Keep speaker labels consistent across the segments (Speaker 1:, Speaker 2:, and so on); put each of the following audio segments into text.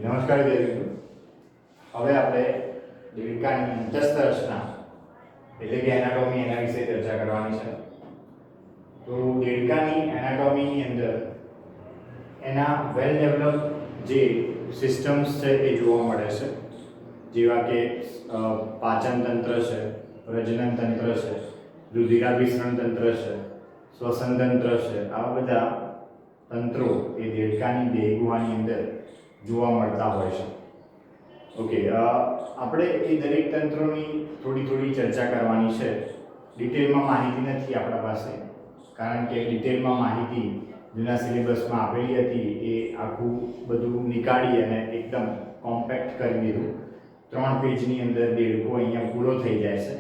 Speaker 1: નમસ્કાર વિદ્યાર્થી મિત્રો, હવે આપણે દેડકાની અંતસ્થ રચના એટલે કે એનાટોમી એના વિશે ચર્ચા કરવાની છે. તો દેડકાની એનાટોમીની અંદર એના વેલ ડેવલપ જે સિસ્ટમ્સ છે એ જોવા મળે છે, જેવા કે પાચન તંત્ર છે, પ્રજનન તંત્ર છે, રુધિરાભિસરણ તંત્ર છે, શ્વસન તંત્ર છે. આવા બધા તંત્રો એ દેડકાની દેહગુહાની અંદર જોવા મળતા હોય છે. ઓકે, આપણે એ દરેક તંત્રોની થોડી ચર્ચા કરવાની છે. ડિટેલમાં માહિતી નથી આપણા પાસે, કારણ કે ડિટેલમાં માહિતી જૂના સિલેબસમાં આપેલી હતી એ આખું બધું નીકાળી અને એકદમ કોમ્પેક્ટ કરી દીધું. 3 પેજની અંદર દેડકો અહીંયા પૂરો થઈ જાય છે,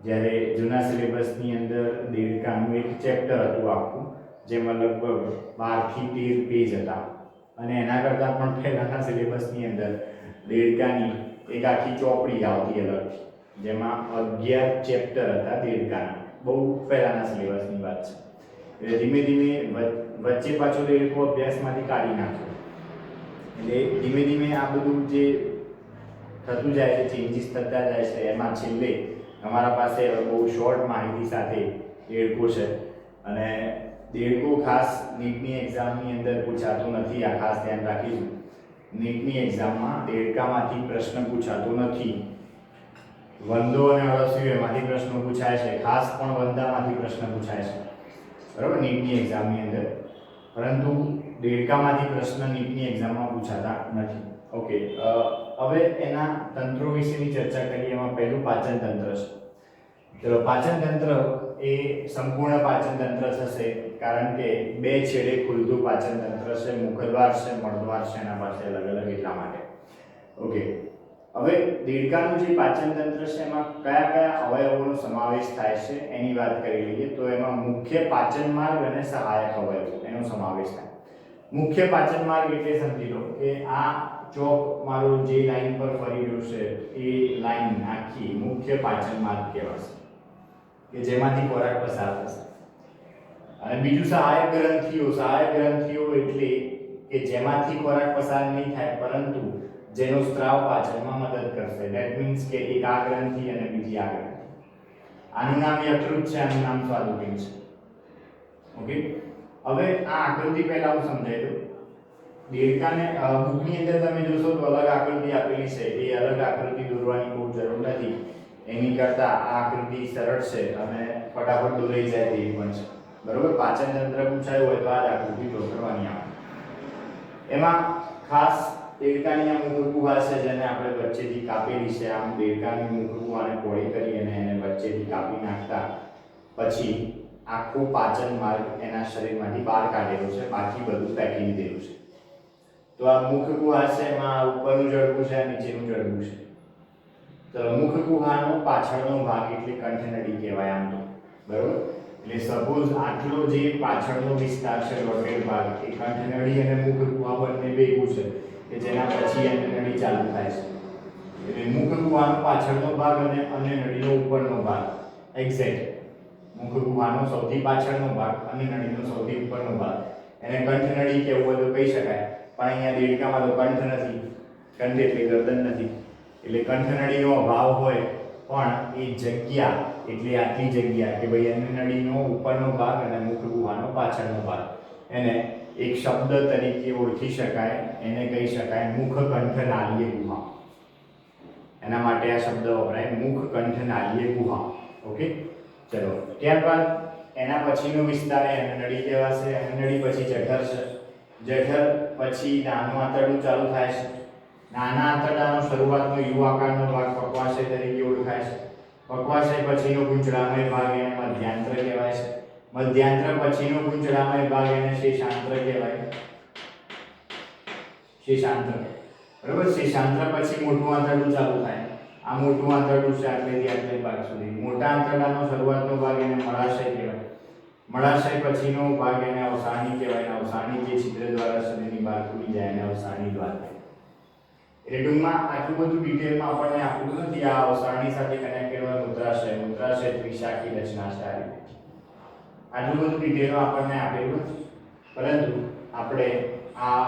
Speaker 1: જ્યારે જૂના સિલેબસની અંદર દેડકાનું એક ચેપ્ટર હતું આખું, જેમાં લગભગ 12 થી 13 પેજ હતા. અને એના કરતાં પણ પહેલાંના સિલેબસની અંદર દેડકાની એક આખી ચોપડી આવતી અલગથી, જેમાં 11 ચેપ્ટર હતા દેડકાના. બહુ પહેલાંના સિલેબસની વાત છે. એટલે ધીમે ધીમે વચ્ચે પાછો દેડકો અભ્યાસમાંથી કાઢી નાખ્યો. એટલે ધીમે ધીમે આ બધું જે થતું જાય છે, ચેન્જીસ થતા જાય છે, એમાં છેલ્લે અમારા પાસે બહુ શોર્ટ માહિતી સાથે દેડકો છે. અને દેડકો ખાસ નીટની એક્ઝામની અંદર પૂછાતો નથી, આ ખાસ ધ્યાન રાખીશું. નીટની એક્ઝામમાં દેડકામાંથી પ્રશ્ન પૂછાતો નથી. વંદો અને અળસિયું એમાંથી પ્રશ્નો પૂછાય છે, ખાસ પણ વંદામાંથી પ્રશ્ન પૂછાય છે, બરાબર, નીટની એક્ઝામની અંદર. પરંતુ દેડકામાંથી પ્રશ્ન નીટની એક્ઝામમાં પૂછાતા નથી. ઓકે, હવે એના તંત્રો વિશેની ચર્ચા કરીએ. એમાં પહેલું પાચન તંત્ર છે. ચલો, પાચન તંત્ર એ સંપૂર્ણ પાચન તંત્ર થશે, કારણ કે 2 છેડે ખુલતું પાચન તંત્ર છે. મુખદ્વાર છે, મળદ્વાર છે, એના પાસે અલગ અલગ એટલા માટે. ઓકે, હવે દેડકાનું જે પાચન તંત્ર છે એમાં કયા કયા અવયવોનો સમાવેશ થાય છે એની વાત કરી લઈએ. તો એમાં મુખ્ય પાચન માર્ગ અને સહાયક અવયવો એનો સમાવેશ થાય. મુખ્ય પાચન માર્ગ એટલે સમજી લો કે આ ચોક મારો જે લાઈન પર ફરી રહ્યો છે એ લાઈન આખી મુખ્ય પાચન માર્ગ કહેવાશે, કે જેમાંથી ખોરાક પસાર થશે. અને બીજું સહાયક ગ્રંથિઓ. સહાયક ગ્રંથિઓ એટલે કે જેમાંથી ખોરાક પસાર નહીં થાય, પરંતુ જેનો સ્ત્રાવ પાચનમાં મદદ કરશે. ધેટ મીન્સ કે એક આ ગ્રંથિ અને બીજી આ ગ્રંથિ. આનું નામ યકૃત છે, આનું નામ સ્વાદુપિંડ છે. ઓકે, હવે આ આકૃતિ પહેલા હું સમજાવી દઉં. દેડકાને બુકની અંદર તમે જોશો તો અલગ આકૃતિ આપેલી છે, એ અલગ આકૃતિ દોરવાની બહુ જરૂર નથી. એની કરતાં આ આકૃતિ સરળ છે અને ફટાફટ દોરાઈ જાય તેવી પણ છે, બરોબર. પાચન તંત્ર પૂછાયું હોય તો આ જ આકૃતિ દોરવાની આવે. એમાં ખાસ દેડકાની આ મુખ ગુહા છે, જેને આપણે વચ્ચેથી કાપેલી છે. આમ દેડકાની મુખ ગુહાને પહોળી કરી અને એને વચ્ચેથી કાપી નાખતા પછી આખું પાચન માર્ગ એના શરીરમાંથી બહાર કાઢેલો છે, બાકી બધું ફેંકી દીધેલું છે. તો આ મુખ ગુહા છે, એમાં ઉપરનું જડબું છે, નીચેનું જડબું છે. તો મુખ ગુહાનો પાછળનો ભાગ એટલે કંઠનળી કહેવાય આમ તો, બરોબર. એટલે સપોઝ આટલો જે પાછળનો વિસ્તાર છે, ડોટેડ ભાગ, એ કંઠનળી અને મુખ ગુહા બંને ભેગું છે, કે જેના પછી અન્નનળી ચાલુ થાય છે. એટલે મુખ ગુહાનો પાછળનો ભાગ અને અન્નનળીનો ઉપરનો ભાગ એક્ઝેક્ટ. મુખ ગુહાનો સૌથી પાછળનો ભાગ, અન્નનળીનો સૌથી ઉપરનો ભાગ, એને કંઠનળી કહેવું હોય તો કહી શકાય. પણ અહીંયા દેડકામાં તો કંઠ નથી, કંઠ એટલે ગરદન નથી. એટલે કંઠનળીનો અભાવ હોય પણ એ જગ્યા એટલે આટલી જગ્યા કે ભાઈ અન્નનળીનો ઉપરનો ભાગ અને મુખ ગુહાનો પાછળનો ભાગ, એને એક શબ્દ તરીકે ઓળખી શકાય. એને કહી શકાય મુખ કંઠ નાળીય ગુહા. એના માટે આ શબ્દ વપરાય, મુખ કંઠ નાળીય ગુહા. ઓકે, ચલો. ત્યારબાદ એના પછીનો વિસ્તાર એ અન્નનળી કહેવાશે. અન્નનળી પછી જઠર છે. જઠર પછી નાનું આંતરડું ચાલુ થાય છે. નાના આંતરડાનો શરૂઆતનો યુ આકારનો ભાગ પક્વાશય તરીકે ઓળખાય છે. પક્વાશય પછીનો ગૂંચળામય ભાગ એને મધ્યાંત્ર કહેવાય છે. મધ્યાંત્ર પછીનો ગૂંચળામય ભાગ એને શેષાંત્ર કહેવાય. શેષાંત્ર, બરાબર. શેષાંત્ર પછી મોટું આંતરડું ચાલુ થાય. આ મોટું આંતરડું છે આટલેથી આટલે ભાગ સુધી. મોટા આંતરડાનો શરૂઆતનો ભાગ એને મળાશય કહેવાય. મળાશય પછીનો ભાગ એને અવસાની કહેવાય. અવસાની જે છિદ્ર દ્વારા શરીરની બહાર ખુલી જાય એને અવસાની દ્વાર કહેવાય. એટલે ટૂંકમાં આટલું બધું ડિટેલમાં આપણને આપેલું નથી. આ અવસાની સાથે કનેક્ટેડ હોય મૂત્રાશય. મૂત્રાશય ત્રિશાખી રચના છે. આટલું બધું ડિટેલમાં આપણને આપેલું નથી, પરંતુ આપણે આ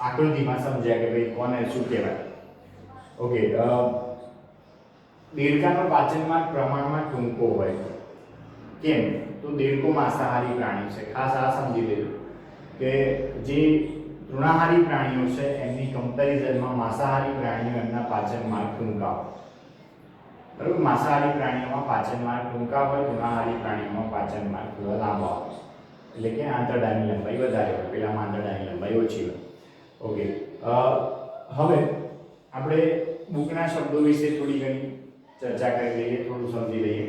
Speaker 1: આકૃતિમાં સમજ્યા કે ભાઈ કોને શું કહેવાય. ઓકે, દેડકાનો પાચન માર્ગ પ્રમાણમાં ટૂંકો હોય. કેમ? તો દેડકો માંસાહારી પ્રાણી છે. ખાસ આ સમજી લેજો કે જે તૃણાહારી પ્રાણીઓ છે એમની કમ્પેરિઝનમાં માંસાહારી પ્રાણીઓ એમના પાચન માર્ગ ટૂંકા હોય. બરાબર, માંસાહારી પ્રાણીઓમાં પાચન માર્ગ ટૂંકા હોય, તૃણાહારી પ્રાણીઓમાં પાચન માર્ગ થોડા લાંબા હોય. એટલે કે આંતરડાની લંબાઈ વધારે હોય, પેલામાં આંતરડાની લંબાઈ ઓછી હોય. ઓકે, હવે આપણે બુકના શબ્દો વિશે થોડી ઘણી ચર્ચા કરી લઈએ, થોડું સમજી લઈએ.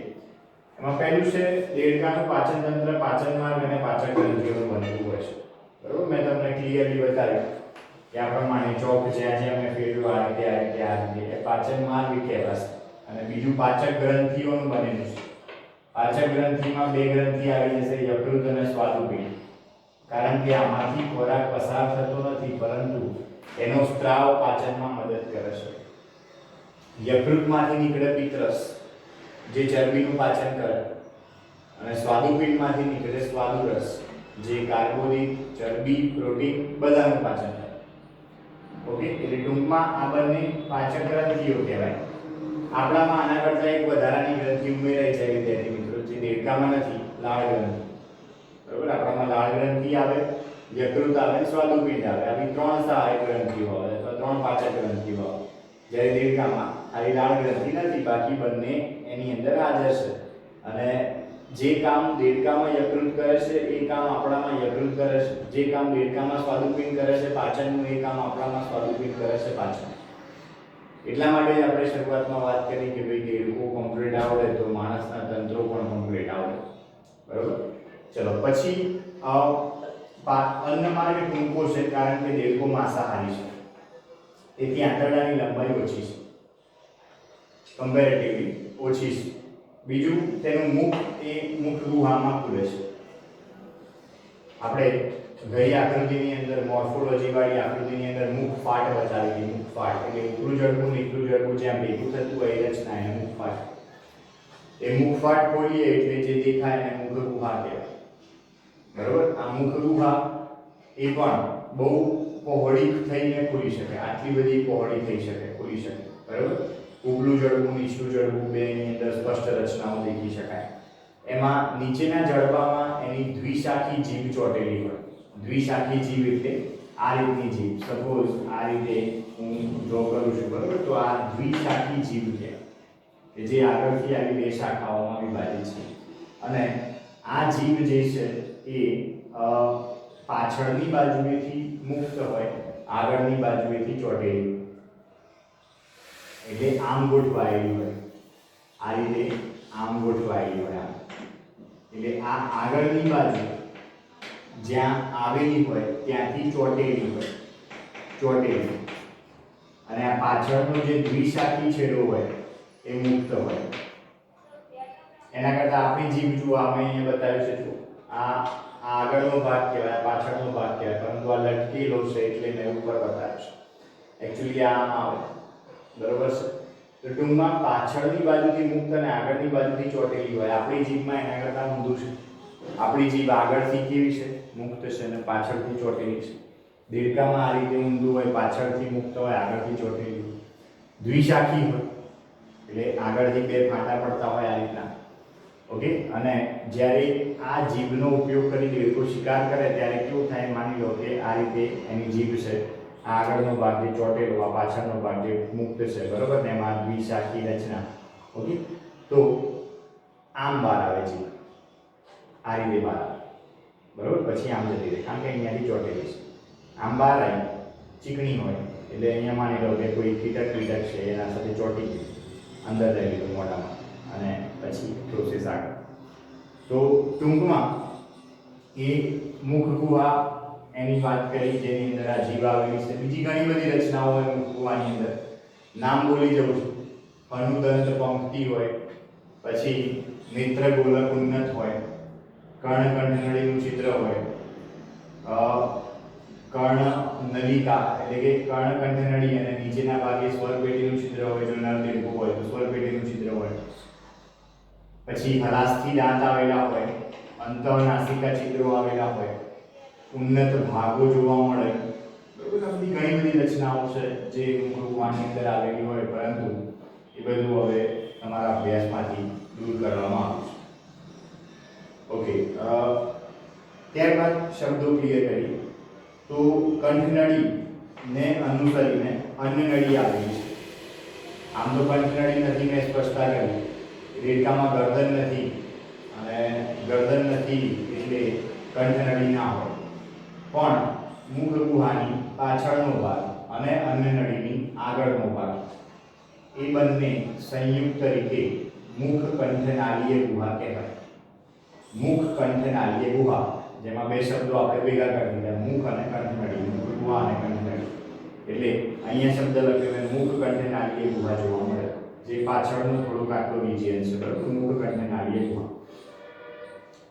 Speaker 1: એમાં પહેલું છે દેડકાનું પાચન તંત્ર પાચન માર્ગ અને પાચક ગ્રંથિઓનું બનેલું હોય છે. બરાબર, મેં તમને ક્લિયરલી બતાવ્યું કે આ પ્રમાણે ચોક જ્યાં જ્યાં મેં ફેરવ્યું આ રીતે એ પાચન માર્ગ કહેવાશે. અને બીજું પાચક ગ્રંથિઓનું બનેલું છે. પાચક ગ્રંથિમાં બે ગ્રંથિ આવી જશે, યકૃત અને સ્વાદુપિંડ. કારણ કે આમાંથી ખોરાક પસાર થતો નથી, પરંતુ એનો સ્ત્રાવ પાચનમાં મદદ કરે છે. યકૃતમાંથી નીકળે પિત્તરસ જે ચરબીનું પાચન કરે, અને સ્વાદુપિંડમાંથી નીકળે સ્વાદુરસ જે કાર્બોદિત, ચરબી, પ્રોટીન બધાનું પાચન કરે. ઓકે, એટલે ટૂંકમાં આ બંને પાચક ગ્રંથિઓ કહેવાય. આપણામાં આના કરતાં એક વધારાની ગ્રંથિ ઉમેરાઈ છે વિદ્યાર્થી મિત્રો, જે દેડકામાં નથી, લાળ ગ્રંથિ. બરાબર, આપણામાં લાળ ગ્રંથિ આવે, યકૃત આવે, સ્વાદુપિંડ આવે. આવી ત્રણ સહાયક ગ્રંથિઓ આવે અથવા ત્રણ પાચક ગ્રંથિઓ આવે. જ્યારે દેડકામાં આવી લાળ ગ્રંથિ નથી, બાકી બંને એની અંદર હાજર છે. અને જે કામ દેડકામાં યકૃત કરે છે એ કામ આપણામાં યકૃત કરે છે. જે કામ દેડકામાં સ્વાદુપિંડ કરે છે પાચનનું, એ કામ આપણામાં સ્વાદુપિંડ કરે છે પાચન. એટલા માટે આપણે શરૂઆતમાં વાત કરી કે ભાઈ દેડકો કમ્પ્લીટ આવડે તો માણસના તંત્રો પણ કમ્પ્લીટ આવડે. બરાબર, ચલો પછી અન્ન માર્ગ ટૂંકો છે કારણ કે દેડકો માંસાહારી છે, તેથી આંતરડાની લંબાઈ ઓછી છે, કમ્પેરેટિવલી ઓછી છે. બીજું, તેનું મુખ એ મુખ ગુહામાં ખુલે છે. આપણે ગઈ આકૃતિની અંદર મોર્ફોલોજી વાળી આકૃતિની અંદર મુખ ફાટ બતાવી. મુખ ફાટ એટલે ઉપલું જડબું નીચલું જડબું જ્યાં ભેગું થતું હોય એ રચના એને મુખ ફાટ. એ મુખ ફાટ ખોલીએ એટલે જે દેખાય એને મુખ ગુહા કહેવાય. બરાબર, આ મુખ ગુહા એ પણ બહુ પહોળી થઈને ખુલી શકે, આટલી બધી પહોળી થઈ શકે, ખુલી શકે. બરાબર, ઉપલું જડબું નીચલું જડબું બેની અંદર સ્પષ્ટ રચનાઓ દેખી શકાય. એમાં નીચેના જડબામાં એની દ્વિશાખી જીભ ચોટેલી હોય. દ્વિશાખી જીભ એટલે આ રીતની જીભ. સપોઝ આ રીતે હું ડ્રો કરું છું, બરાબર, તો આ દ્વિશાખી જીભ છે કે જે આગળથી આવી બે શાખાઓમાં વિભાજિત છે. અને આ જીભ જે છે એ પાછળની બાજુએથી મુક્ત હોય, આગળની બાજુએથી ચોટેલી, એટલે આમ ગોઠવાયેલી હોય. આ રીતે આમ ગોઠવાયેલી હોય. એટલે આ આગળની બાજુ જ્યાં આવેલી હોય ત્યાંથી ચોટેલી હોય, ચોટેલી. અને આ પાછળનો જે દ્વિશાખી છેડો હોય એ મુક્ત હોય. એના કરતાં આપણી જીભ જુઓ, અમે અહીંયા બતાવ્યું છે, જુઓ આ આગળનો ભાગ કહેવાય, પાછળનો ભાગ કહેવાય, પરંતુ આ લટકેલો છે એટલે મેં ઉપર બતાવ્યું છે. એકચ્યુઅલી આમ આવે. બરોબર છે, તો ટૂંકમાં પાછળની બાજુથી મુક્ત અને આગળની બાજુથી ચોટેલી હોય. આપણી જીભમાં એના કરતાં ઊંધું છે. આપણી જીભ આગળથી કેવી છે? મુક્ત છે, અને પાછળથી ચોટેલી છે. દેડકામાં આ રીતે ઊંધું હોય, પાછળથી મુક્ત હોય, આગળથી ચોટેલી હોય. દ્વિશાખી હોય એટલે આગળથી બે ફાંટા પડતા હોય આ રીતના. ઓકે, અને જ્યારે આ જીભનો ઉપયોગ કરી દેડકો શિકાર કરે ત્યારે કેવું થાય? માની લો કે આ રીતે એની જીભ છે, આગળનો ભાગ જે ચોટેલો, આ પાછળનો ભાગ જે મુક્ત છે, બરોબર ને, એમાં દ્વિશાખી રચના. ઓકે, તો આમ બહાર આવે છે, આ રીતે બહાર આવે, બરોબર. પછી આમ જતી રહે કારણ કે અહીંયાથી ચોટેલી છે. આમ બહાર આવી, ચીકણી હોય એટલે અહીંયા માની લો કે કોઈ કીટક છે એના સાથે ચોટી ગઈ, અંદર લઈ લીધું મોઢામાં, અને પછી પ્રોસેસ આગળ. તો ટૂંકમાં એ મુખ ગુહા એની વાત કરી જેની અંદર આ જીવ આવેલી છે. બીજી ઘણી બધી રચનાઓ હોય મુખ ગુહાની અંદર, નામ બોલી જવું છું. અનુદંત પંક્તિ હોય, પછી નેત્ર ગોલક ઉન્નત હોય, કર્ણકંઠનળીનું ચિત્ર હોય, કર્ણ નલિકા એટલે કે કર્ણકંઠનળી અને નીચેના ભાગે સ્વરપેટીનું ચિત્ર હોય. જો નર દેડકો હોય તો સ્વરપેટીનું ચિત્ર હોય. પછી હલાસથી દાંત આવેલા હોય, અંતઃનાસિકા ચિત્રો આવેલા હોય, ઉન્નત ભાગો જોવા મળે, બરોબર. આ બધી ઘણી બધી રચનાઓ છે જે મુખગુહાની અંદર આવેલી હોય, પરંતુ એ બધું હવે તમારા અભ્યાસમાંથી દૂર કરવામાં આવ્યું છે. ઓકે, ત્યારબાદ શબ્દો ક્લિયર કરીએ તો કંઠનળીને અનુસરીને અન્નનળી આવેલી છે. આમ તો કંઠનળી નથી, મેં સ્પષ્ટતા કરી. દેડકામાં ગરદન નથી, અને ગરદન નથી એટલે કંઠનળી ના હોય. પણ મુખગુહાની પાછળનો ભાગ અને અન્નનળીની આગળનો ભાગ એ બંને સંયુક્ત રીતે મુખ કંઠનાલીય ગુહા કહેવાય. મુખ કંઠનાલીય ગુહા, જેમાં બે શબ્દો આપણે ભેગા કરી દીધા, મુખ અને કંઠનળી, મુખ ગુહા અને કંઠનળી. એટલે અહીંયા શબ્દ લખ્યો છે મુખ કંઠનાલીય ગુહા જોવા મળે, જે પાછળનો થોડોક આટલો રિજિયન છે, બરાબર. મુખ કંઠનાલીય ગુહા.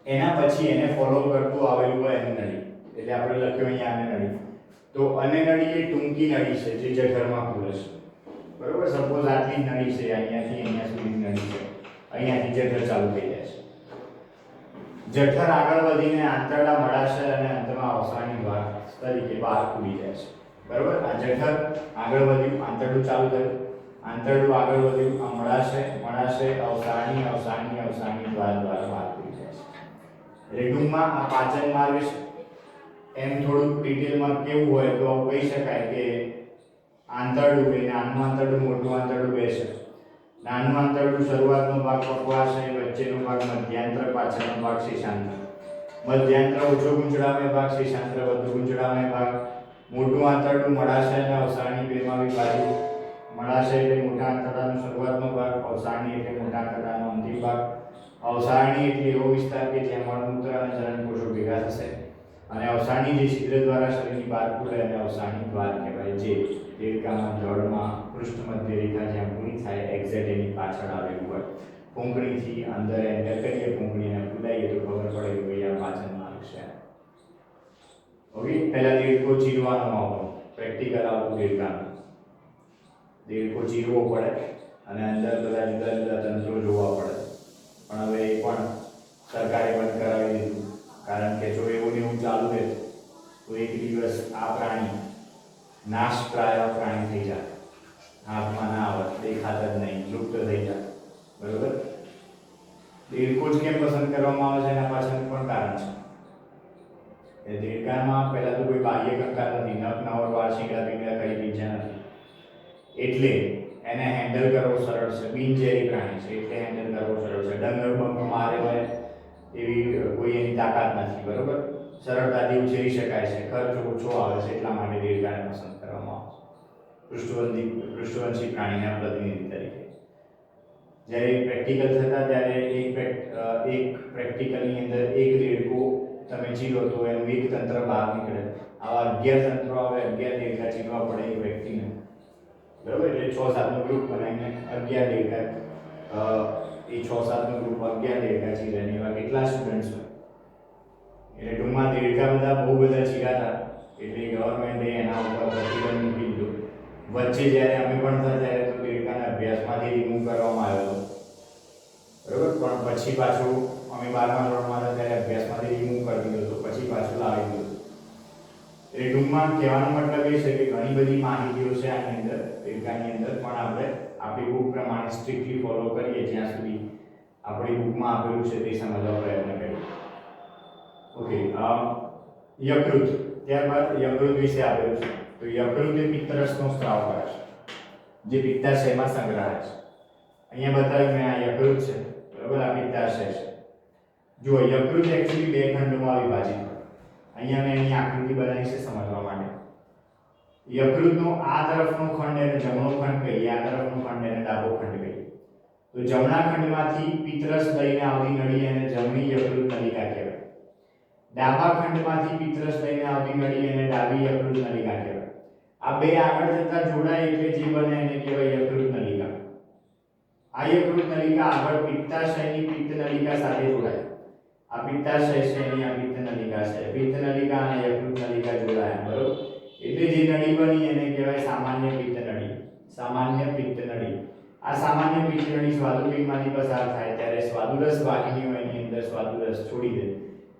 Speaker 1: એના પછી એને ફોલો કરતું આવેલું હોય અન્નનળી, એટલે આપણે લખ્યો અહીંયા અન્નનળી. તો અન્નનળી એ ટૂંકી નળી છે જે જઠરમાં ખુલે છે, બરાબર. સપોઝ આટલી નળી છે, અહીંયાથી અહીંયા સુધીની નળી છે, અહીંયાથી જઠર ચાલુ થઈ જાય છે. જઠર આગળ વધીને આંતરડા, મળાશય અને અંતમાં અવસાની દ્વાર તરીકે બહાર ખુલી જાય છે, બરાબર. આ જઠર આગળ વધ્યું, આંતરડું ચાલુ થયું, આંતરડું આગળ વધ્યું, આ મળાશય, મળાશય, અવસાની, અવસાની, અવસાની દ્વાર દ્વારા બહાર ખુલી જાય છે. એટલે ટૂંકમાં આ પાચન માર્ગ છે. એમ થોડુંક ડિટેલમાં કેવું હોય તો કહી શકાય કે આંતરડું, કે નાનું આંતરડું, મોટું આંતરડું બે છે. નાનું આંતરડું શરૂઆતનો ભાગ પક્વાશય, વચ્ચેનો ભાગ મધ્યાંત્ર, પાછળનો ભાગ શીશાંત્ર. મધ્યાંત્ર ઓછો ગૂંચળામય ભાગ, શીશાંત્ર વધુ ગૂંચળામય ભાગ. મોટું આંતરડું મળાશય અને અવસાની બેમાં વિભાજિત. મળાશય એટલે મોટા આંતરડાનો શરૂઆતનો ભાગ, અવસાની એટલે મોટા આંતરડાનો અંતિમ ભાગ. અવસાની એટલે એવો વિસ્તાર કે જ્યાં મળમૂત્ર અને જનનકોષો ભેગા થશે. અને અવસાની જે છિદ્ર દ્વારા શરીરની બહાર ખુલે અને અવસાની દ્વાર કહેવાય, જે દેડકામાં જળમાં પૃષ્ઠ મધ્ય રેખા જ્યાં પૂરી થાય એક્ઝેક્ટ એની પાછળ આવેલું હોય. ફૂંકણીથી અંદર એન્ટર કરીએ, ફૂંકણીને ખુલાઈએ તો ખબર પડે કે ભાઈ આ પાચન માર્ગ છે. ઓકે, પહેલા દેડકો ચીરવાનો આવતો, પ્રેક્ટિકલ આવતું દેડકાનું. દેડકો ચીરવો પડે અને અંદર બધા જુદા જુદા તંત્રો જોવા પડે. પણ હવે એ પણ સરકારે બંધ કરાવી દીધું, કારણ કે જો એવું ને એવું ચાલુ રહે તો એક દિવસ આ પ્રાણી નાશપ્રાય પ્રાણી થઈ જાય, હાથમાં ના આવે, દેખાતા જ નહીં, લુપ્ત થઈ જાય, બરોબર. દેડકો જ કેમ પસંદ કરવામાં આવે છે એના પાછળનું પણ કારણ છે. એ દેડકામાં પહેલા તો કોઈ બાહ્ય કંકાલ નથી, નખ, નવર, વાળ, શીંગડા, પીંગડા કઈ બીજા નથી, એટલે એને હેન્ડલ કરવો સરળ છે. બિનઝેરી પ્રાણી છે એટલે હેન્ડલ કરવો સરળ છે. ડંગર બંગ મારે હોય એવી કોઈ એની તાકાત નથી, બરોબર. સરળતાથી ઉછેરી શકાય છે, ખર્ચ ઓછો આવે છે, એટલા માટે દેડકાને પસંદ કરવામાં આવે છે પૃષ્ઠવંશી પ્રાણીના પ્રતિનિધિ તરીકે. જ્યારે પ્રેક્ટિકલ થતા ત્યારે એક પ્રેક્ટિકલની અંદર એક દેડકો તમે ચીરો તો એનું એક તંત્ર બહાર નીકળે. આવા 11 તંત્રો આવે, 11 દેડકા ચીરવા પડે એક વ્યક્તિને, બરોબર. એટલે 6-7નું ગ્રુપ બનાવીને 11 દેડકા, એ 6-7નું ગ્રુપ 11 દેડકા ચીરે, અને એવા કેટલા સ્ટુડન્ટ્સ હોય. એટલે ટૂંકમાં દેડકા બધા બહુ બધા ચીરાતા, એટલે ગવર્મેન્ટે એના ઉપર પ્રતિબંધ મૂકી દીધો. વચ્ચે જ્યારે અમે ભણતા ત્યારે તો દેડકાને અભ્યાસમાંથી રિમૂવ કરવામાં આવ્યો હતો, બરોબર. પણ પછી પાછું અમે 12મા ધોરણમાં હતા ત્યારે અભ્યાસમાંથી રિમૂવ કરી દીધો હતો, પછી પાછું લાવી દીધું. એટલે ટૂંકમાં કહેવાનો મતલબ એ છે કે ઘણી બધી માહિતીઓ છે આની અંદર, દેડકાની અંદર, પણ આપણે આપણી બુક પ્રમાણે સ્ટ્રિક્ટલી ફોલો કરીએ જ્યાં સુધી આપણી બુકમાં આપેલું છે તે સમજવા પ્રયત્ન કરીએ. ઓકે, યકૃત. ત્યારબાદ યકૃત વિશે આપેલું છે. તો યકૃત એ પિત્તરસનો સ્ત્રાવ કરે છે, જે પિત્તાશયમાં સંગ્રહાય છે. અહીંયા બતાવ્યું મેં, આ યકૃત છે, બરાબર. આ પિત્તાશય છે. જો યકૃત એકચ્યુઅલી બે ખંડોમાં વિભાજિત હોય. અહીંયા મેં એની આકૃતિ બનાવી છે સમજવા માટે. યકૃતનો આ તરફનો ખંડ એને જમણો ખંડ કહીએ, આ તરફનો ખંડ એને ડાબો ખંડ કહીએ. તો જમણા ખંડમાંથી પિત્તરસ લઈને આવતી નળી એને જમણી યકૃત નલિકા કહેવાય. ડાબા ખંડમાંથી પિત્તરસ લઈને આવતી નળી એને ડાબી યકૃત નલિકા કહેવાય. આ બે આગળ જતા જોડાય એટલે જે બને એને કહેવાય યકૃત નલિકા. આ યકૃત નલિકા આગળ પિત્તાશયની પિત્ત નલિકા સાથે જોડાય. આ પિત્તાશય છે, એની આ પિત્ત નલિકા છે. પિત્ત નલિકા અને યકૃત નલિકા જોડાયા, બરોબર. એટલે જે નળી બની એને કહેવાય સામાન્ય પિત્ત નળી. સામાન્ય પિત્ત નળી. આ સામાન્ય પિત્ત નળી સ્વાદુપિંડમાંથી પસાર થાય ત્યારે સ્વાદુરસ વાહિનીઓ એની અંદર સ્વાદુરસ છોડી દે,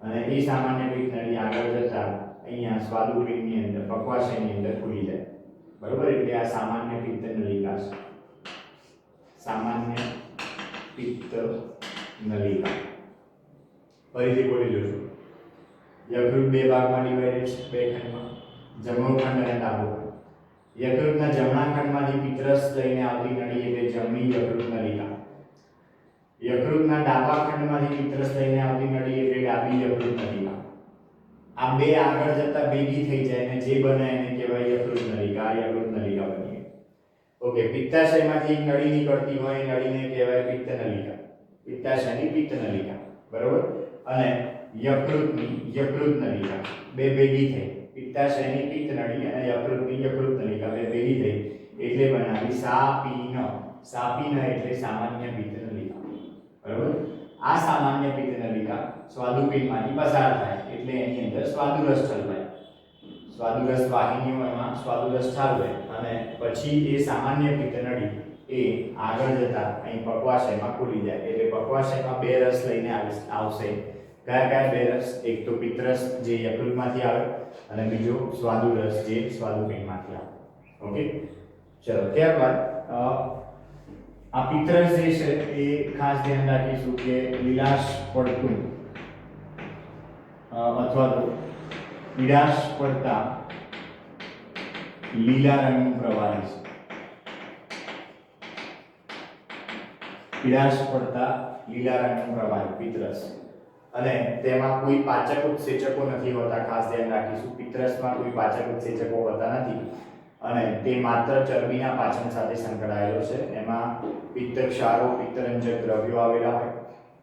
Speaker 1: અને એ સામાન્ય પિત્ત નળી આગળ જતા અહીંયા સ્વાદુપિંડની અંદર પક્વાશયની અંદર ખુલી જાય, બરોબર. એટલે આ સામાન્ય પિત્ત નલિકા છે, સામાન્ય પિત્ત નલિકા. ફરીથી બોલી જોશું. યકૃત બે ભાગમાં ડિવાઇડેડ છે, બે ખંડમાં, જમણો ખંડ અને ડાબો ખંડ. યકૃતના જમણા ખંડમાંથી પિત્તરસ લઈને આવતી નળી એટલે જમણી યકૃત નલિકા. યકૃતના ડાબા ખંડમાંથી પિત્તરસ લઈને આવતી નળી એટલે ડાબી યકૃત નલિકા. આ બે આગળ જતા ભેગી થઈ જાય અને જે બને એને કહેવાય યકૃત નલિકા. આ યકૃત નલિકા બની ગઈ. ઓકે, પિત્તાશયમાંથી એક નળી નીકળતી હોય એ નળીને કહેવાય પિત્ત નલિકા, પિત્તાશયની પિત્ત નલિકા, બરોબર. અને યકૃતની યકૃત નલિકા બે ભેગી થઈ, પિત્તાશયની પિત્ત નળી અને યકૃતની યકૃત નલિકા બે ભેગી થઈ એટલે બનાવી સાપીન. સાપીન એટલે સામાન્ય પિત્ત નલિકા, બરોબર. આ સામાન્ય પિત્ત નલિકા સ્વાદુપિંડમાંથી પસાર થાય એટલે એની અંદર સ્વાદુરસ ઠલવાય, સ્વાદુરસ વાહિનીઓ એમાં સ્વાદુરસ ઠાલવે અને પછી એ સામાન્ય પિત્ત નળી એ આગળ જતા અહીં પક્વાશયમાં ખુલી જાય એટલે પક્વાશયમાં બે રસ લઈને આવશે. કયા કયા બે રસ? એક તો પિત્તરસ જે યકૃતમાંથી આવે અને બીજો સ્વાદુરસ જે સ્વાદુપિંડમાંથી આવે. ઓકે, ચલો. ત્યારબાદ આ પિત્તરસ જે છે એ ખાસ ધ્યાન રાખીશું કે લીલાશ પડતું અથવા તો પીળાશ પડતા લીલા રંગનું પ્રવાહી છે. પીળાશ પડતા લીલા રંગનું પ્રવાહી પિત્તરસ, અને તેમાં કોઈ પાચક ઉત્સેચકો નથી હોતા. ખાસ ધ્યાન રાખીશું, પિત્તરસમાં કોઈ પાચક ઉત્સેચકો હોતા નથી અને તે માત્ર ચરબીના પાચન સાથે સંકળાયેલો છે. એમાં પિત્તક્ષારો, પિત્તરંજક દ્રવ્યો આવેલા હોય.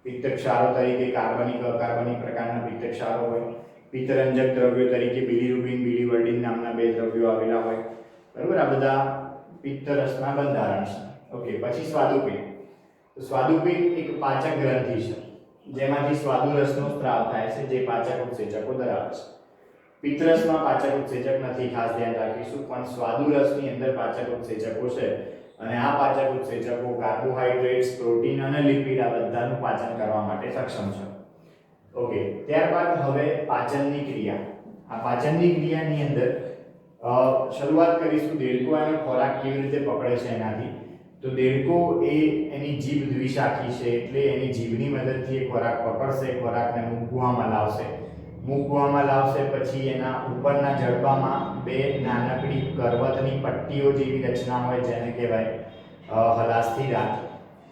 Speaker 1: પિત્તક્ષારો તરીકે કાર્બનિક અકાર્બનિક પ્રકારના પિત્તક્ષારો હોય. પિત્તરંજક દ્રવ્યો તરીકે બિલિરુબિન, બિલિવર્ડિન નામના બે દ્રવ્યો આવેલા હોય, બરાબર. આ બધા પિત્તરસના બંધારણ છે. ઓકે, પછી સ્વાદુપિંડ. તો સ્વાદુપિંડ એક પાચક ગ્રંથિ છે જેમાંથી સ્વાદુરસનો સ્ત્રાવ થાય છે જે પાચક ઉત્સેચકો ધરાવે છે. પિત્તરસમાં પાચક ઉત્સેચક નથી, ખાસ ધ્યાન રાખીશું, પણ સ્વાદુરસની અંદર પાચક ઉત્સેચકો છે અને આ પાચક ઉત્સેચકો કાર્બોહાઈડ્રેટ્સ, પ્રોટીન અને લિપિડ આ બધાનું પાચન કરવા માટે સક્ષમ છે. ઓકે, ત્યારબાદ હવે પાચનની ક્રિયા. આ પાચનની ક્રિયાની અંદર શરૂઆત કરીશું દેડકો એનો ખોરાક કેવી રીતે પકડે છે એનાથી. તો દેડકો એ એની જીભ દ્વિશાખી છે એટલે એની જીભની મદદથી એ ખોરાક પકડશે, ખોરાકને મુખ ગુહામાં લાવશે. મુખ ગુહામાં લાવશે પછી એના ઉપરના જડબામાં બે નાનકડી કરવતની પટ્ટીઓ જેવી રચના હોય જેને કહેવાય હલાસ્થી દાંત.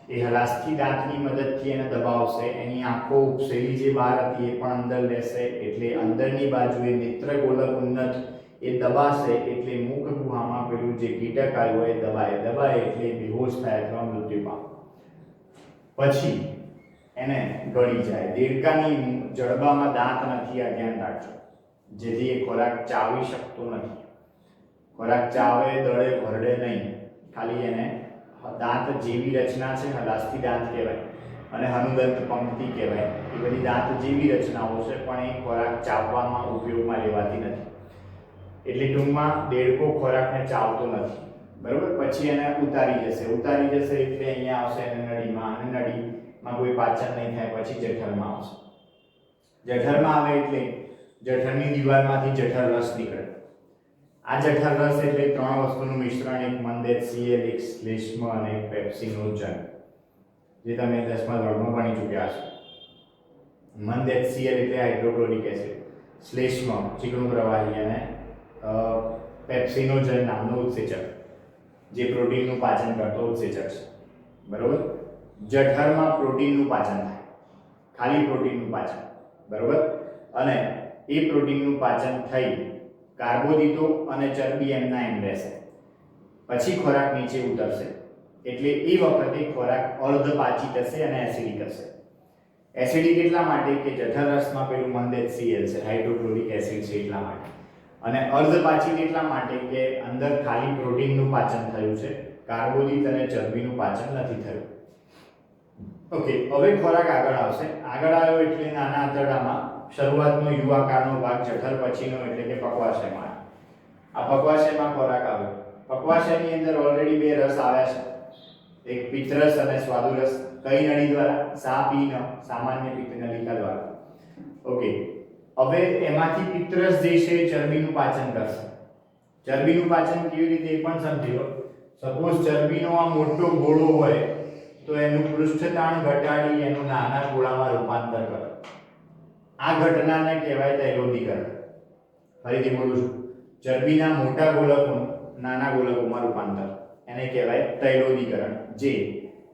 Speaker 1: એ હલાસ્થી દાંતની મદદથી એને દબાવશે. એની આંખો ઉપસેલી જે બહાર હતી એ પણ અંદર લેશે એટલે અંદરની બાજુએ નેત્રગોલક ઉન્નત એ દબાશે એટલે મુખ ગુહામાં પેલું જે કીટક આવ્યું હોય દબાય એટલે બેહોશ થાય અથવા મૃત્યુ પામે. પછી એને ગળી જાય. દેડકાની જડબામાં દાંત નથી, આ ધ્યાન રાખજો, જેથી એ ખોરાક ચાવી શકતો નથી. ખોરાક ચાવે, દળે, ભરડે નહીં, ખાલી એને દાંત જેવી રચના છે, હલાસ્થી દાંત કહેવાય અને હનુદંત પંક્તિ કહેવાય. એ બધી દાંત જેવી રચનાઓ છે પણ એ ખોરાક ચાવવામાં ઉપયોગમાં લેવાતી નથી. એટલે ટૂંકમાં દેડકો ખોરાકને ચાવતો નથી, બરોબર. પછી એને ઉતારી જશે એટલે અહીંયા આવશે એને નળીમાં, અને નળીમાં કોઈ પાચન નહીં થાય પછી જઠરમાં આવશે. જઠરમાં આવે એટલે જઠરની દીવાલમાંથી જઠર રસ નીકળે. આ જઠર રસ એટલે ત્રણ વસ્તુનું મિશ્રણ, એક મંદ HCl, એક શ્લેષ્મ અને એક પેપ્સિનોજન, જે તમે 10મા ધોરણમાં ભણી ચૂક્યા છો. મંદ HCl એટલે હાઇડ્રોક્લોરિક એસિડ, શ્લેષ્મ ચીકણું પ્રવાહી અને પેપ્સિનોજન નામનો ઉત્સેચક જે પ્રોટીનનું પાચન કરતો ઉત્સેચક છે, બરોબર. જઠરમાં પ્રોટીનનું પાચન થાય, ખાલી પ્રોટીનનું પાચન, બરોબર. અને એ પ્રોટીનનું પાચન થઈ કાર્બોદિતો અને ચરબી એમના એમ રહેશે. પછી ખોરાક નીચે ઉતરશે એટલે એ વખતે ખોરાક અર્ધપાચી થશે અને એસિડિક હશે. એસિડિક એટલા માટે કે જઠર રસમાં પેલું મંદ HCl છે, હાઇડ્રોક્લોરિક એસિડ છે એટલા માટે. અને અર્ધપાચી એટલા માટે કે અંદર ખાલી પ્રોટીનનું પાચન થયું છે, કાર્બોદિત અને ચરબીનું પાચન નથી થયું. ઓકે, હવે ખોરાક આગળ આવશે. આગળ આવ્યો એટલે નાના આંતરડામાં શરૂઆતનો યુ આકારનો ભાગ જઠર પછીનો એટલે કે પક્વાશયમાં. આ પક્વાશયમાં ખોરાક આવ્યો. પક્વાશયની અંદર ઓલરેડી બે રસ આવ્યા છે, એક પિત્તરસ અને સ્વાદુરસ. કઈ નળી દ્વારા? સામાન્ય પિત્ત નલિકા દ્વારા. ઓકે, હવે એમાંથી પિત્તરસ જે છે એ ચરબીનું પાચન કરશે. ચરબીનું પાચન કેવી રીતે એ પણ સમજી લો. સપોઝ ચરબીનો આ મોટો ગોળો હોય તો એનું પૃષ્ઠતાણ ઘટાડી એનું નાના ગોળામાં રૂપાંતર કરે. આ ઘટનાને કહેવાય તૈલોદીકરણ. ફરીથી બોલું છું, ચરબીના મોટા ગોળકોનું નાના ગોળકોમાં રૂપાંતર એને કહેવાય તૈલોદીકરણ, જે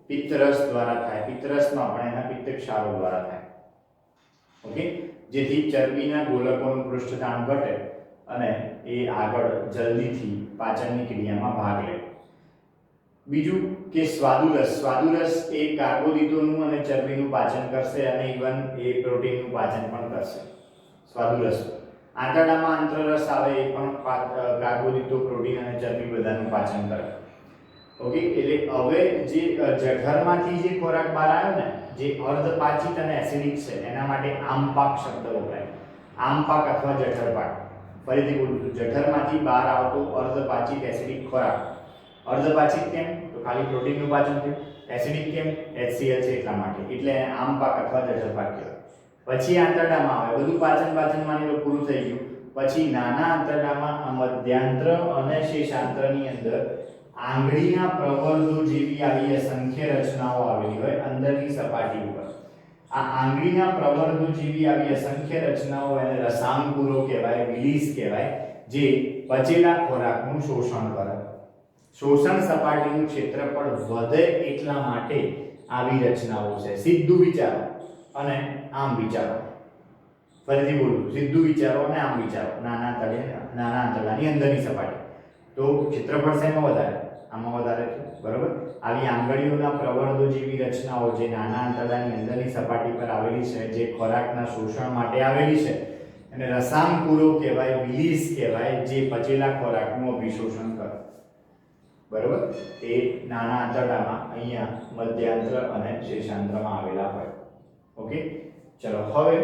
Speaker 1: પિત્તરસ દ્વારા થાય. પિત્તરસમાં પણ એના પિત્તક્ષારો દ્વારા થાય. ઓકે, જેથી ચરબીના ગોળકોનું પૃષ્ઠતાણ ઘટે અને એ આગળ જલ્દીથી પાચનની ક્રિયામાં ભાગ લે. બીજું કે સ્વાદુરસ. સ્વાદુરસ એ કાર્બોદિતોનું અને ચરબીનું પાચન કરશે અને ઇવન એ પ્રોટીનનું પાચન પણ કરશે. સ્વાદુરસ આંતરડામાં આંતરરસ આવે એ પણ કાર્બોદિતો, પ્રોટીન અને ચરબી બધાનું પાચન કરે. ઓકે, એટલે હવે જે જઠરમાંથી જે ખોરાક બહાર આવ્યો ને, જે અર્ધપાચિત અને એસિડિક છે, એના માટે આમપાક શબ્દ વપરાય. આમપાક અથવા જઠરપાક. ફરીથી બોલું છું, જઠરમાંથી બહાર આવતો અર્ધપાચિત એસિડિક ખોરાક. અર્ધપાચિત કેમ? તો ખાલી પ્રોટીનનું પાચન થયું. એસિડિક કેમ? HCl છે એટલા માટે. એટલે આમપાક અથવા જઠરપાક કહેવાય. પછી આંતરડામાં આવે, બધું પાચન માની લો પૂરું થઈ ગયું. પછી નાના આંતરડામાં મધ્યાંત્ર અને શેષાંત્રની અંદર આંગળીના પ્રવર્ધો જેવી આવી અસંખ્ય રચનાઓ આવેલી હોય અંદરની સપાટી ઉપર. આ આંગળીના પ્રવર્ધો જેવી આવી અસંખ્ય રચનાઓ એને રસાંકુરો કહેવાય, વિલીસ કહેવાય, જે પચેલા ખોરાકનું શોષણ કરે. શોષણ સપાટીનું ક્ષેત્રફળ વધે એટલા માટે આવી રચનાઓ છે. સીધું વિચારો અને આમ વિચારો. ફરીથી બોલું, સીધું વિચારો અને આમ વિચારો. નાના આંતરડાની અંદરની સપાટી. તો ક્ષેત્રફળ શેમાં વધારે? આમાં વધારે છે, બરોબર. આવી આંગળીઓના પ્રવર્ધો જેવી રચનાઓ જે નાના આંતરડાની અંદરની સપાટી પર આવેલી છે, જે ખોરાકના શોષણ માટે આવેલી છે, અને રસાંકુરો કહેવાય, વિલીસ કહેવાય, જે પચેલા ખોરાકનું અભિશોષણ કરે. બરોબર. એ નાના આંતરડામાં અહીંયા મધ્યાંત્ર અને શેષાંત્રમાં આવેલા હોય. ઓકે, ચલો હવે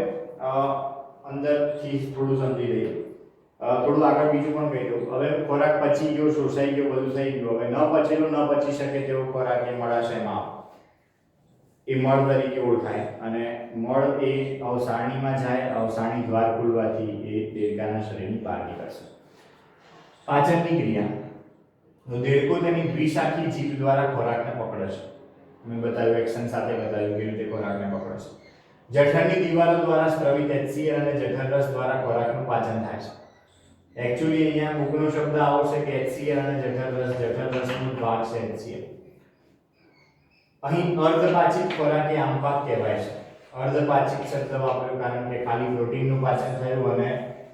Speaker 1: અંદરથી થોડું સમજી લઈએ. થોડું આગળ બીજું પણ કહી દઉં. હવે ખોરાક પચી ગયો, શોષાઈ ગયો, બધું થઈ ગયું. હવે ન પચેલો, ન પચી શકે તેવો ખોરાક એ મળાશયમાં આવે. એ મળ તરીકે ઓળખાય અને મળ એ અવસારણીમાં જાય. અવસારણી દ્વાર ખુલવાથી એ દેડકાના શરીરની બહાર નીકળશે. પાચનની ક્રિયા. તો દેડકો તેની દ્વિશાખી જીભ દ્વારા ખોરાકને પકડે છે. મેં બતાવ્યું, એક્શન સાથે બતાવ્યું કેવી રીતે ખોરાકને પકડે છે. જઠરની દિવાલો દ્વારા સ્ત્રવિત HCl અને જઠરરસ દ્વારા ખોરાકનું પાચન થાય છે. एक्चुअली અહીંયા બુકનો શબ્દ આવો છે કે HCl અને જઠરરસનો ભાગ છે HCl. અહીં અર્ધપાચિત ખોરાક એ આમપાક કહેવાય છે. અર્ધપાચિત શબ્દ વાપર્યો કારણ કે ખાલી પ્રોટીનનું પાચન થયું અને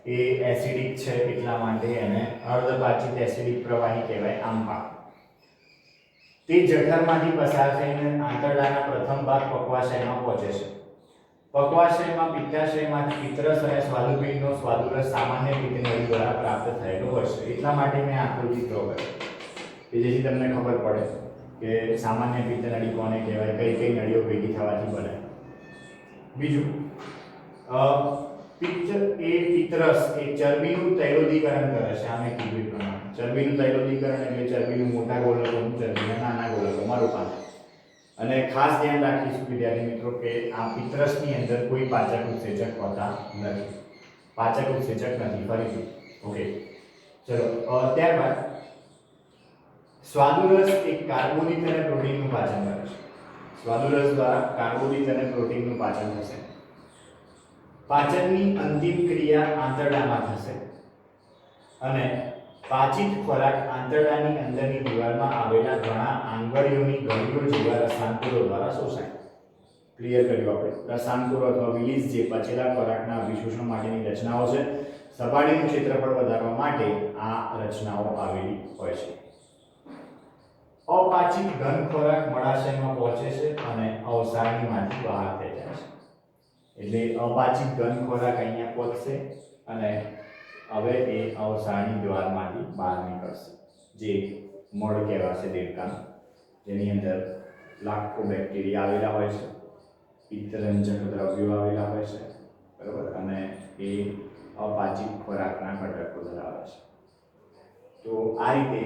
Speaker 1: એ એસિડિક છે એટલા માટે એને અર્ધપાચિત એસિડિક પ્રવાહી કહેવાય, આમપાક. તે જઠરમાંથી પસાર થઈને આંતરડાના પ્રથમ ભાગ પક્વાશયમાં પહોંચે છે. પક્વાશયમાં પિત્તાશયમાંથી પિત્તરસ અને સ્વાદુપિંડનો સ્વાદુરસ સામાન્ય પિત્તનળી દ્વારા પ્રાપ્ત થયેલો હોય છે. એટલા માટે મેં આકૃતિ ડ્રો કરી કે જેથી તમને ખબર પડે કે સામાન્ય પિત્તનળી કોને કહેવાય, કઈ કઈ નળીઓ ભેગી થવાથી બને. બીજું, પિત્તરસ એ ચરબીનું તૈલોદીકરણ કરે છે. આ મેં કીધું પ્રમાણે ચરબીનું તૈલોદીકરણ એટલે ચરબીનું મોટા ગોળકોનું ચરબીના નાના ગોળકોમાં રૂપાંતર. અને ખાસ ધ્યાન રાખીશું વિદ્યાર્થી મિત્રો કે આ પિત્તરસની અંદર કોઈ પાચક ઉત્સેચક હોતા નથી. પાચક ઉત્સેચક નથી. ફરીથી ઓકે, ચલો. ત્યારબાદ સ્વાદુરસ એક કાર્બોદિત અને પ્રોટીનનું પાચન કરે છે. સ્વાદુરસ દ્વારા કાર્બોદિત અને પ્રોટીનનું પાચન થશે. પાચનની અંતિમ ક્રિયા આંતરડામાં થશે અને પાચિત ખોરાક આંતરડાની અંદરની દિવાલમાં આવેલા ઘણા આંગળીઓની ગળીઓ જેવા રસાંકુરો દ્વારા શોષાય. ક્લિયર કર્યું આપણે. રસાંકુરો અથવા વિલીસ જે પચેલા ખોરાકના અભિશોષણ માટેની રચનાઓ છે. સપાટીનું ક્ષેત્રફળ વધારવા માટે આ રચનાઓ આવેલી હોય છે. અપાચિત ઘન ખોરાક મળાશયમાં પહોંચે છે અને અવસારણીમાંથી બહાર થઈ જાય છે. એટલે અપાચિત ઘન ખોરાક અહીંયા પહોંચશે અને હવે એ અવસારણી દ્વારમાંથી બહાર નીકળશે, જે મળ કહેવાશે દેડકાનું, જેની અંદર લાખો બેક્ટેરિયા આવેલા હોય છે, પિત્તરંજક દ્રવ્યો આવેલા હોય છે, બરાબર. અને એ અપાચિત ખોરાકના ઘટકો ધરાવે છે. તો આ રીતે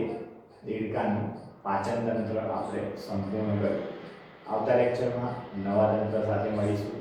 Speaker 1: દેડકાનું પાચન તંત્ર આપણે સંપૂર્ણ કર્યું. આવતા લેક્ચરમાં નવા તંત્ર સાથે મળીશું.